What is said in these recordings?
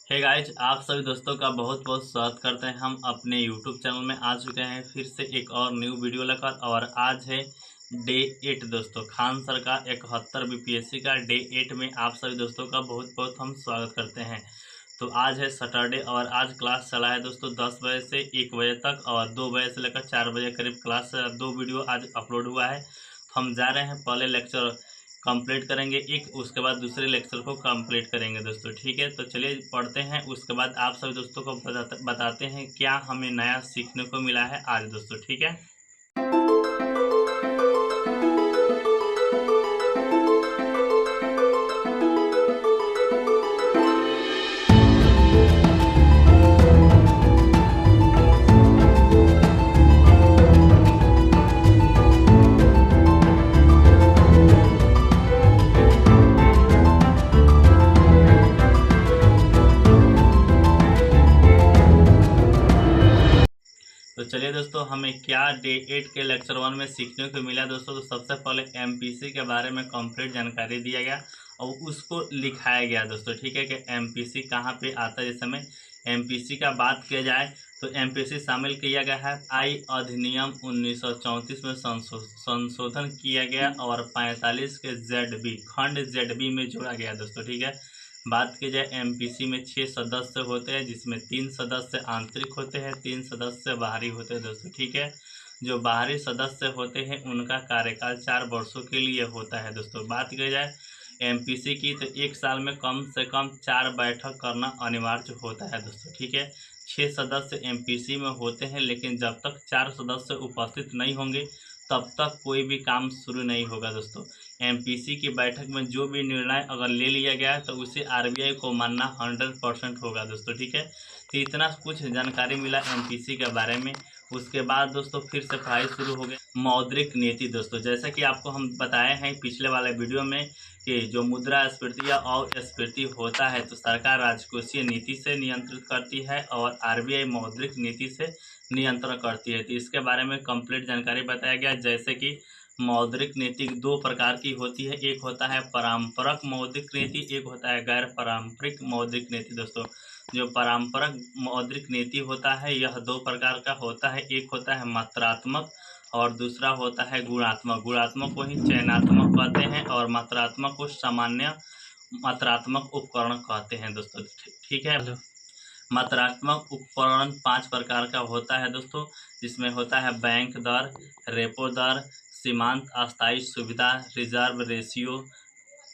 Hey guys, आप सभी दोस्तों का बहुत बहुत स्वागत करते हैं। हम अपने यूट्यूब चैनल में आ चुके हैं फिर से एक और न्यू वीडियो लेकर। और आज है डे 8 दोस्तों, खान सर का 71 बीपीएससी का डे 8 में आप सभी दोस्तों का बहुत बहुत हम स्वागत करते हैं। तो आज है सैटरडे और आज क्लास चला है दोस्तों 10 बजे से 1 बजे तक और 2 बजे से लेकर 4 बजे करीब क्लास 2 वीडियो आज अपलोड हुआ है। तो हम जा रहे हैं, पहले लेक्चर कंप्लीट करेंगे एक, उसके बाद दूसरे लेक्चर को कंप्लीट करेंगे दोस्तों। ठीक है, तो चलिए पढ़ते हैं। उसके बाद आप सभी दोस्तों को बताते हैं क्या हमें नया सीखने को मिला है आज दोस्तों। ठीक है, तो चलिए दोस्तों, हमें क्या डे 8 के लेक्चर 1 में सीखने को मिला दोस्तों। तो सबसे पहले एमपीसी के बारे में कंप्लीट जानकारी दिया गया और उसको लिखाया गया दोस्तों। ठीक है, कि एमपीसी कहाँ पे आता है। जैसे में एमपीसी का बात किया जाए तो एमपीसी शामिल किया गया है आई अधिनियम 1934 में संशोधन किया गया और 45 के जेडबी खंड जेडबी में जोड़ा गया दोस्तों। ठीक है, बात की जाए एमपीसी में 6 सदस्य होते हैं, जिसमें 3 सदस्य आंतरिक होते हैं, 3 सदस्य बाहरी होते हैं दोस्तों। ठीक है, जो बाहरी सदस्य होते हैं उनका कार्यकाल 4 वर्षों के लिए होता है दोस्तों। बात की जाए एमपीसी की तो एक साल में कम से कम 4 बैठक करना अनिवार्य होता है दोस्तों। ठीक है, 6 सदस्य एमपीसी में होते हैं, लेकिन जब तक 4 सदस्य उपस्थित नहीं होंगे तब तक कोई भी काम शुरू नहीं होगा दोस्तों। एमपीसी की बैठक में जो भी निर्णय अगर ले लिया गया है तो उसे आरबीआई को मानना 100% होगा दोस्तों। ठीक है, तो इतना कुछ जानकारी मिला एमपीसी के बारे में। उसके बाद दोस्तों फिर से पढ़ाई शुरू हो गई मौद्रिक नीति दोस्तों। जैसा कि आपको हम बताए हैं पिछले वाले वीडियो में कि जो मुद्रास्फीति या अस्फीति होता है तो सरकार राजकोषीय नीति से नियंत्रित करती है और आरबीआई मौद्रिक नीति से नियंत्रण करती है। तो इसके बारे में कंप्लीट जानकारी बताया गया। जैसे कि मौद्रिक नीति 2 प्रकार की होती है, एक होता है पारंपरिक मौद्रिक नीति, एक होता है गैर पारंपरिक मौद्रिक नीति दोस्तों। जो पारंपरिक मौद्रिक नीति होता है यह 2 प्रकार का होता है, एक होता है मात्रात्मक और दूसरा होता है गुणात्मक। गुणात्मक को ही चयनात्मक कहते हैं और मात्रात्मक को सामान्य मात्रात्मक उपकरण कहते हैं दोस्तों। ठीक है, मात्रात्मक उपकरण 5 प्रकार का होता है दोस्तों, जिसमें होता है बैंक दर, रेपो दर, सीमांत अस्थायी सुविधा, रिजर्व रेशियो,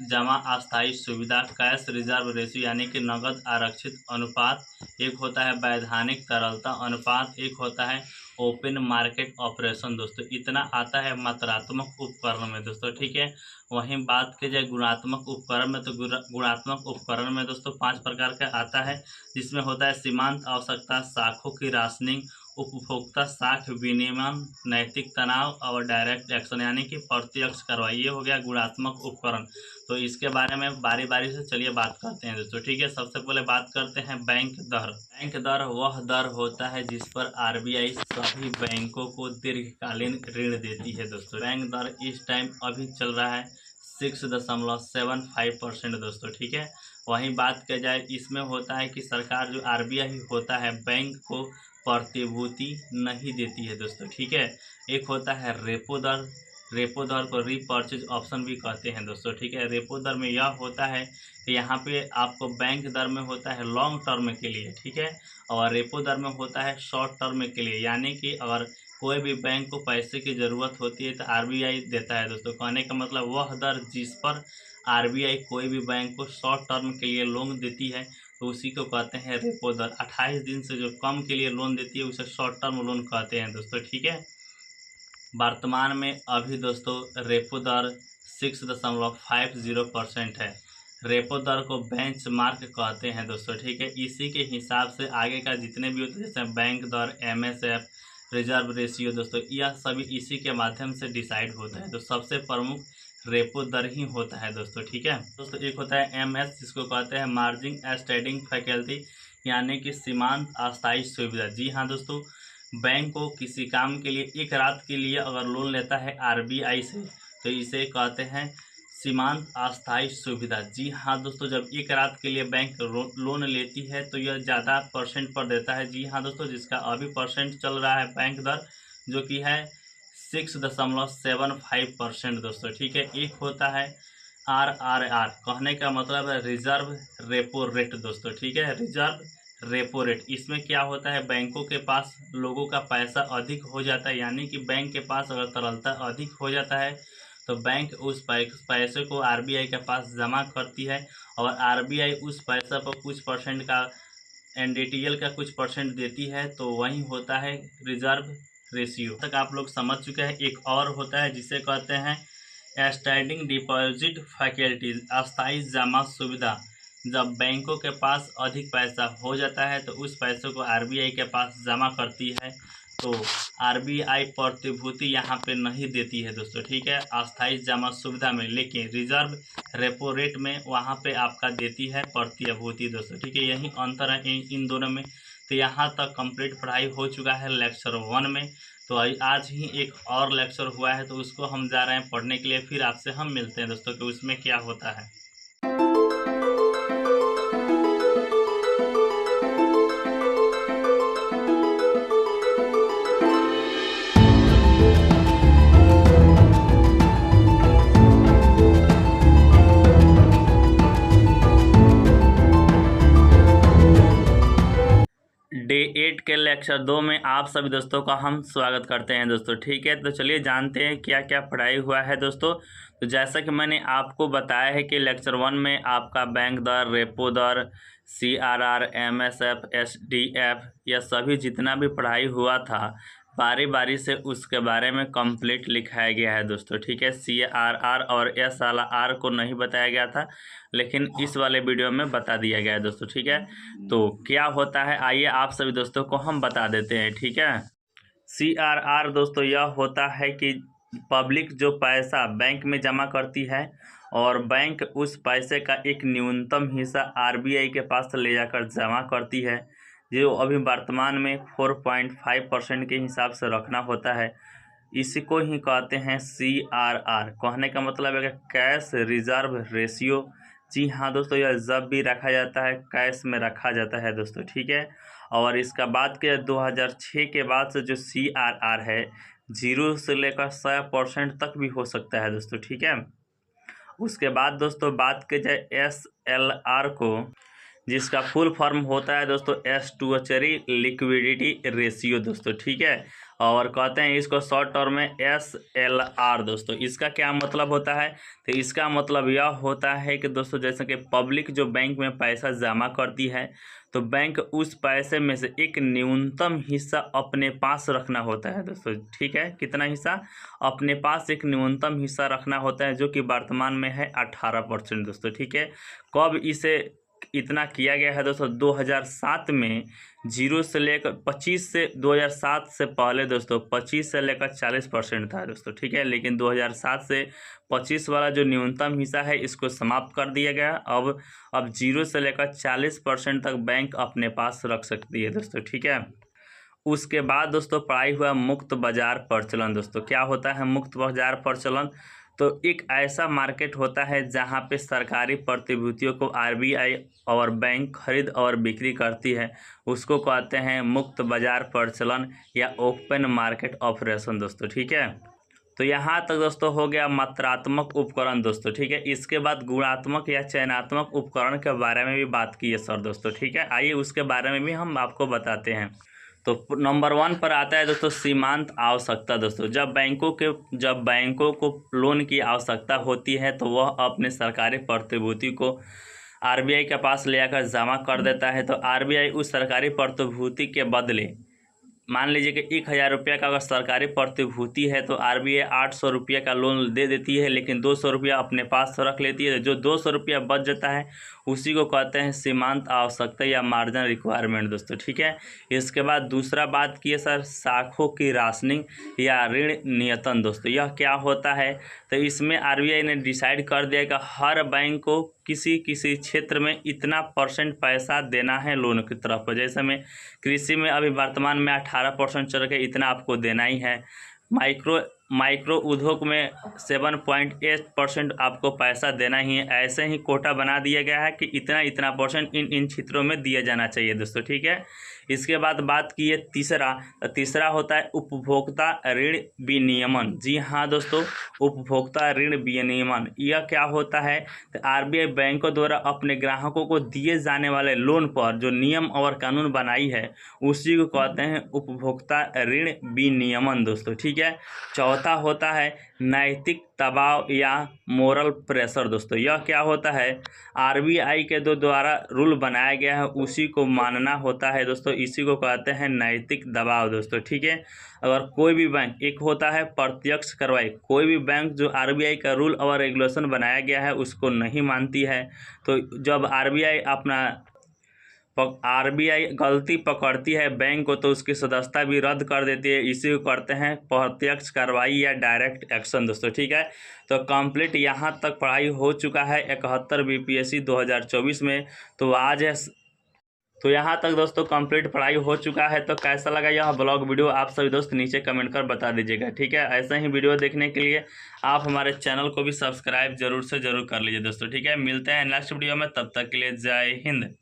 जमा अस्थायी सुविधा, कैश रिजर्व रेशियो यानी कि नगद आरक्षित अनुपात, एक होता है वैधानिक तरलता अनुपात, एक होता है ओपन मार्केट ऑपरेशन दोस्तों। इतना आता है मात्रात्मक उपकरण में दोस्तों। ठीक है, वहीं बात की जाए गुणात्मक उपकरण में तो गुणात्मक उपकरण में दोस्तों 5 प्रकार का आता है, जिसमें होता है सीमांत आवश्यकता, साखों की राशनिंग, उपभोक्ता साख विनियमन, नैतिक तनाव और डायरेक्ट एक्शन यानी कि प्रत्यक्ष कार्रवाई। ये हो गया गुणात्मक उपकरण। तो इसके बारे में बारी बारी से चलिए बात करते हैं दोस्तों। ठीक है, सबसे पहले बात करते हैं बैंक दर। बैंक दर वह दर होता है जिस पर आरबीआई सभी बैंकों को दीर्घकालीन ऋण देती है दोस्तों। बैंक दर इस टाइम अभी चल रहा है 6.75% दोस्तों। ठीक है, वहीं बात की जाए इसमें होता है कि सरकार जो आरबीआई होता है बैंक को प्रतिभूति नहीं देती है दोस्तों। ठीक है, एक होता है रेपो दर। रेपो दर को रीपर्चेज ऑप्शन भी कहते हैं दोस्तों। ठीक है, रेपो दर में यह होता है कि यहाँ पे आपको बैंक दर में होता है लॉन्ग टर्म के लिए। ठीक है, और रेपो दर में होता है शॉर्ट टर्म के लिए, यानी कि अगर कोई भी बैंक को पैसे की ज़रूरत होती है तो आरबीआई देता है दोस्तों। कहने का मतलब वह दर जिस पर आरबीआई कोई भी बैंक को शॉर्ट टर्म के लिए लोन देती है तो उसी को कहते हैं रेपो दर। 28 दिन से जो कम के लिए लोन देती है उसे शॉर्ट टर्म लोन कहते हैं दोस्तों। ठीक है, वर्तमान में अभी दोस्तों रेपो दर 6.50% है। रेपो दर को बेंच मार्क कहते हैं दोस्तों। ठीक है, इसी के हिसाब से आगे का जितने भी होते हैं जैसे बैंक दर, एमएसएफ, रिजर्व रेशियो दोस्तों, यह सभी इसी के माध्यम से डिसाइड होता है। तो सबसे प्रमुख रेपो दर ही होता है दोस्तों। ठीक है दोस्तों, एक होता है एमएस जिसको कहते हैं मार्जिन स्टैंडिंग फैकल्टी यानी कि सीमांत अस्थायी सुविधा। जी हाँ दोस्तों, बैंक को किसी काम के लिए एक रात के लिए अगर लोन लेता है आरबीआई से तो इसे कहते हैं सीमांत अस्थायी सुविधा। जी हाँ दोस्तों, जब एक रात के लिए बैंक लोन लेती है तो यह ज़्यादा परसेंट पर देता है। जी हाँ दोस्तों, जिसका अभी परसेंट चल रहा है बैंक दर, जो कि है 6.75% दोस्तों। ठीक है, एक होता है RRR, कहने का मतलब है रिजर्व रेपो रेट दोस्तों। ठीक है, रिजर्व रेपो रेट। इसमें क्या होता है, बैंकों के पास लोगों का पैसा अधिक हो जाता है, यानी कि बैंक के पास अगर तरलता अधिक हो जाता है तो बैंक उस पैसे को RBI के पास जमा करती है, और RBI उस पैसा पर कुछ परसेंट का NDTL का कुछ परसेंट देती है, तो वही होता है रिजर्व रेशियो। तक आप लोग समझ चुके हैं। एक और होता है जिसे कहते हैं स्टैंडिंग डिपॉजिट फैकल्टीज, अस्थायी जमा सुविधा। जब बैंकों के पास अधिक पैसा हो जाता है तो उस पैसे को RBI के पास जमा करती है, तो RBI प्रतिभूति यहाँ पे नहीं देती है दोस्तों। ठीक है, अस्थायी जमा सुविधा में, लेकिन रिजर्व रेपो रेट में वहाँ पे आपका देती है प्रतिभूति दोस्तों। ठीक है, यही अंतर है इन दोनों में। तो यहाँ तक कंप्लीट पढ़ाई हो चुका है लेक्चर 1 में। तो आज ही एक और लेक्चर हुआ है, तो उसको हम जा रहे हैं पढ़ने के लिए। फिर आपसे हम मिलते हैं दोस्तों कि उसमें क्या होता है। डे 8 के लेक्चर 2 में आप सभी दोस्तों का हम स्वागत करते हैं दोस्तों। ठीक है, तो चलिए जानते हैं क्या क्या पढ़ाई हुआ है दोस्तों। तो जैसा कि मैंने आपको बताया है कि लेक्चर 1 में आपका बैंक दर, रेपो दर, CRR, MSF, SDF, यह सभी जितना भी पढ़ाई हुआ था बारी बारी से उसके बारे में कंप्लीट लिखाया गया है दोस्तों। ठीक है, CRR और SLR को नहीं बताया गया था, लेकिन इस वाले वीडियो में बता दिया गया है दोस्तों। ठीक है, तो क्या होता है आइए आप सभी दोस्तों को हम बता देते हैं। ठीक है, CRR दोस्तों यह होता है कि पब्लिक जो पैसा बैंक में जमा करती है और बैंक उस पैसे का एक न्यूनतम हिस्सा RBI के पास ले जाकर जमा करती है, जो अभी वर्तमान में 4.5% के हिसाब से रखना होता है। इसी को ही कहते हैं CRR। कहने का मतलब है कि कैश रिजर्व रेशियो। जी हाँ दोस्तों, यह जब भी रखा जाता है कैश में रखा जाता है दोस्तों। ठीक है, और इसका बात किया 2006 के बाद से जो CRR है 0 से लेकर 100% तक भी हो सकता है दोस्तों। ठीक है, उसके बाद दोस्तों बात की जाए SLR को, जिसका फुल फॉर्म होता है दोस्तों स्टैट्यूटरी लिक्विडिटी रेशियो दोस्तों। ठीक है, और कहते हैं इसको शॉर्ट टर्म में SLR दोस्तों। इसका क्या मतलब होता है, तो इसका मतलब यह होता है कि दोस्तों जैसे कि पब्लिक जो बैंक में पैसा जमा करती है तो बैंक उस पैसे में से एक न्यूनतम हिस्सा अपने पास रखना होता है दोस्तों। ठीक है, कितना हिस्सा अपने पास एक न्यूनतम हिस्सा रखना होता है, जो कि वर्तमान में है 18% दोस्तों। ठीक है, कब इसे इतना किया गया है दोस्तों, 2007 में 0 से लेकर 25 से 2007 से पहले दोस्तों 25 से लेकर 40% था दोस्तों। ठीक है, लेकिन 2007 से 25 वाला जो न्यूनतम हिस्सा है इसको समाप्त कर दिया गया। अब 0 से लेकर 40% तक बैंक अपने पास रख सकती है दोस्तों। ठीक है, उसके बाद दोस्तों पढ़ाई हुआ मुक्त बाजार प्रचलन दोस्तों। क्या होता है मुक्त बाजार प्रचलन, तो एक ऐसा मार्केट होता है जहां पे सरकारी प्रतिभूतियों को RBI और बैंक खरीद और बिक्री करती है, उसको कहते हैं मुक्त बाजार प्रचलन या ओपन मार्केट ऑपरेशन दोस्तों। ठीक है, तो यहाँ तक दोस्तों हो गया मात्रात्मक उपकरण दोस्तों। ठीक है, इसके बाद गुणात्मक या चयनात्मक उपकरण के बारे में भी बात की है सर दोस्तों। ठीक है, आइए उसके बारे में भी हम आपको बताते हैं। तो नंबर 1 पर आता है दोस्तों सीमांत आवश्यकता दोस्तों। जब बैंकों को लोन की आवश्यकता होती है तो वह अपने सरकारी प्रतिभूति को RBI के पास ले आकर जमा कर देता है। तो RBI उस सरकारी प्रतिभूति के बदले, मान लीजिए कि 1000 रुपये का अगर सरकारी प्रतिभूति है तो RBI 800 रुपये का लोन दे देती है, लेकिन 200 रुपया अपने पास रख लेती है। जो 200 रुपया बच जाता है उसी को कहते हैं सीमांत आवश्यकता या मार्जिन रिक्वायरमेंट दोस्तों। ठीक है, इसके बाद दूसरा बात की है सर साखों की राशनिंग या ऋण नियतन दोस्तों। यह क्या होता है, तो इसमें RBI ने डिसाइड कर दिया कि हर बैंक को किसी क्षेत्र में इतना % पैसा देना है लोन की तरफ पर। जैसे में कृषि में अभी वर्तमान में 18% चल के इतना आपको देना ही है। माइक्रो उद्योग में 7.8% आपको पैसा देना ही है। ऐसे ही कोटा बना दिया गया है कि इतना इतना % इन क्षेत्रों में दिया जाना चाहिए दोस्तों, ठीक है। इसके बाद बात की है तीसरा होता है उपभोक्ता ऋण विनियमन। जी हाँ दोस्तों, उपभोक्ता ऋण विनियमन यह क्या होता है? तो आरबीआई बैंकों द्वारा अपने ग्राहकों को दिए जाने वाले लोन पर जो नियम और कानून बनाई है उसी को कहते हैं उपभोक्ता ऋण विनियमन दोस्तों, ठीक है। चौथा होता है नैतिक दबाव या मोरल प्रेशर दोस्तों। यह क्या होता है? आरबीआई के द्वारा रूल बनाया गया है उसी को मानना होता है दोस्तों, इसी को कहते हैं नैतिक दबाव दोस्तों, ठीक है। अगर कोई भी बैंक, एक होता है प्रत्यक्ष कार्रवाई, कोई भी बैंक जो आरबीआई का रूल और रेगुलेशन बनाया गया है उसको नहीं मानती है, तो जब आरबीआई गलती पकड़ती है बैंक को तो उसकी सदस्यता भी रद्द कर देती है, इसी को करते हैं प्रत्यक्ष कार्रवाई या डायरेक्ट एक्शन दोस्तों, ठीक है। तो कंप्लीट यहाँ तक पढ़ाई हो चुका है 71 बीपीएससी 2024 में। तो यहाँ तक दोस्तों कंप्लीट पढ़ाई हो चुका है। तो कैसा लगा यह ब्लॉग वीडियो आप सभी दोस्त नीचे कमेंट कर बता दीजिएगा, ठीक है। ऐसे ही वीडियो देखने के लिए आप हमारे चैनल को भी सब्सक्राइब जरूर से जरूर कर लीजिए दोस्तों, ठीक है। मिलते हैं नेक्स्ट वीडियो में, तब तक के लिए जय हिंद।